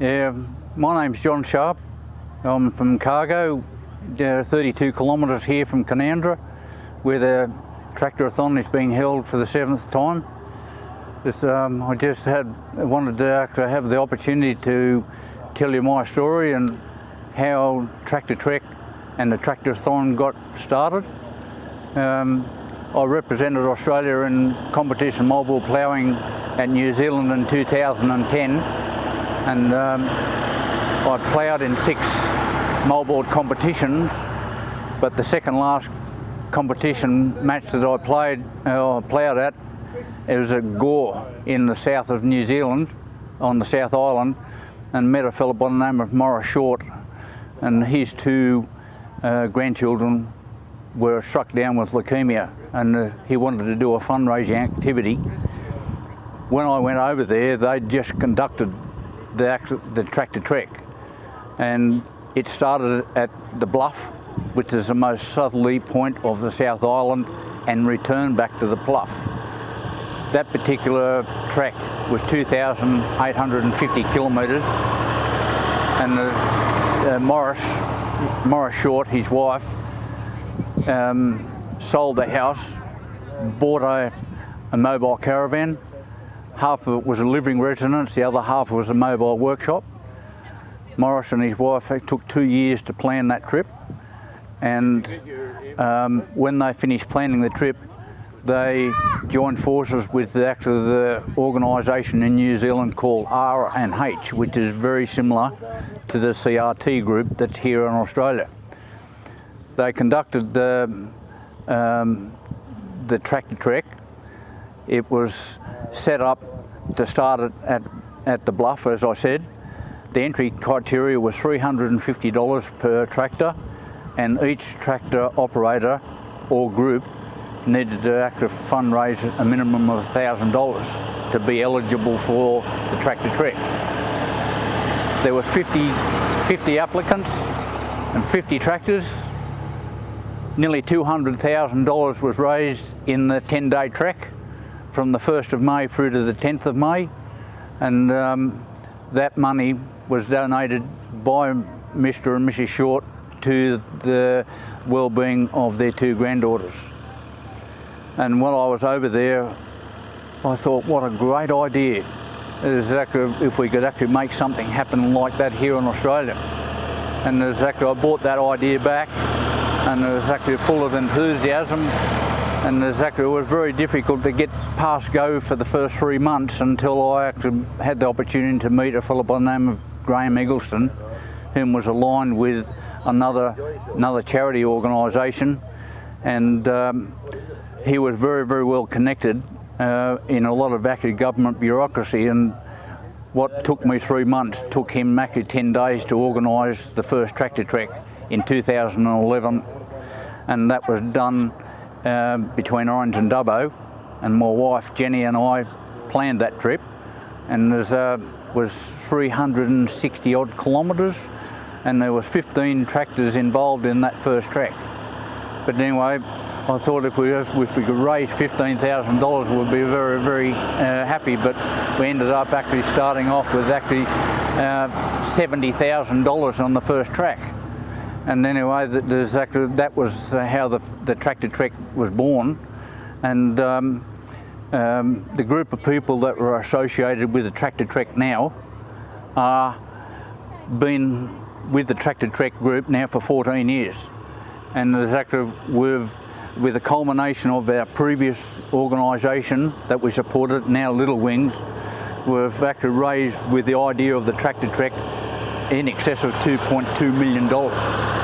Yeah, my name's John Sharp. I'm from Cargo, 32 kilometres here from Canandra, where the Tractor-a-thon is being held for the 7th time. I just wanted to have the opportunity to tell you my story and how Tractor Trek and the Tractor-a-thon got started. I represented Australia in competition mobile ploughing at New Zealand in 2010, and I ploughed in 6 moldboard competitions, but the second last competition match that I ploughed at, it was at Gore in the south of New Zealand, on the South Island, and met a fellow by the name of Morris Short, and his 2 grandchildren were struck down with leukemia, and he wanted to do a fundraising activity. When I went over there, they'd just conducted the Tractor Trek, and it started at the Bluff, which is the most southerly point of the South Island, and returned back to the Bluff. That particular track was 2,850 kilometres, and Morris Short, his wife, sold the house, bought a mobile caravan. Half of it was a living residence, the other half was a mobile workshop. Morris and his wife, it took 2 years to plan that trip, and when they finished planning the trip, they joined forces with the organisation in New Zealand called R&H, which is very similar to the CRT group that's here in Australia. They conducted the Tractor Trek. It was set up to start at the Bluff, as I said. The entry criteria was $350 per tractor, and each tractor operator or group needed to fundraise a minimum of $1,000 to be eligible for the Tractor Trek. There were 50 applicants and 50 tractors. Nearly $200,000 was raised in the 10-day trek from the 1st of May through to the 10th of May, and that money was donated by Mr. and Mrs. Short to the well-being of their 2 granddaughters. And when I was over there, I thought, what a great idea. If we could actually make something happen like that here in Australia. And I brought that idea back, and it was actually full of enthusiasm, and it was very difficult to get past go for the first 3 months until I actually had the opportunity to meet a fellow by the name of Graham Eggleston, whom was aligned with another charity organisation, and he was very, very well connected in a lot of actually government bureaucracy, and what took me 3 months took him actually 10 days to organise the first Tractor Trek in 2011, and that was done between Orange and Dubbo, and my wife Jenny and I planned that trip, and there was 360 odd kilometres, and there was 15 tractors involved in that first trek. But anyway, I thought if we could raise $15,000 we'd be very, very happy, but we ended up actually starting off with actually $70,000 on the first track. And anyway, that was how the Tractor Trek was born, and the group of people that were associated with the Tractor Trek now are been with the Tractor Trek group now for 14 years, and with the culmination of our previous organisation that we supported, now Little Wings, we've actually raised with the idea of the Tractor Trek in excess of $2.2 million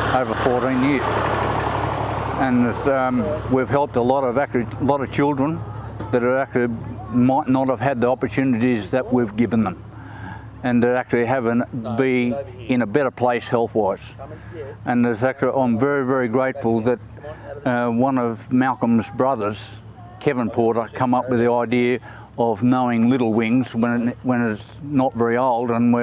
over 14 years. And we've helped a lot of children that actually might not have had the opportunities that we've given them, and to actually be in a better place health-wise. And I'm very, very grateful that one of Malcolm's brothers, Kevin Porter, come up with the idea of knowing Little Wings when it's not very old, and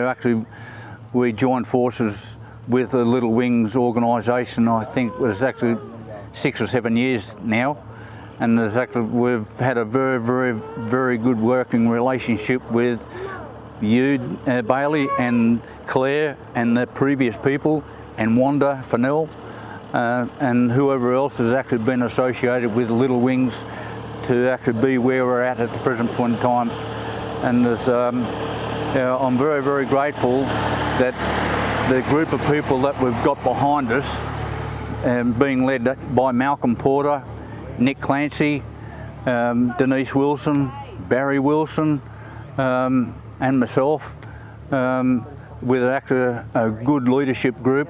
we joined forces with the Little Wings organisation. I think it was actually 6 or 7 years now, and we've had a very, very, very good working relationship with you, Bailey, and Claire, and the previous people, and Wanda Fennell, and whoever else has actually been associated with Little Wings to actually be where we're at the present point in time. And there's, I'm very, very grateful that the group of people that we've got behind us, being led by Malcolm Porter, Nick Clancy, Denise Wilson, Barry Wilson, and myself, with actually a good leadership group,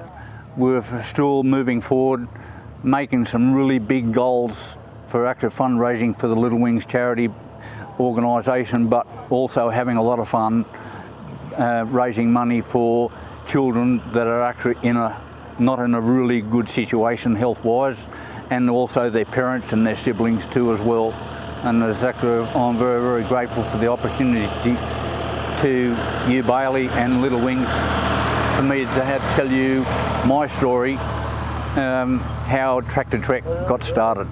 we're still moving forward, making some really big goals for active fundraising for the Little Wings charity organisation, but also having a lot of fun raising money for children that are actually not in a really good situation health-wise, and also their parents and their siblings too as well. And I'm very, very grateful for the opportunity to you, Bailey, and Little Wings, for me to tell you my story, how Tractor Trek got started.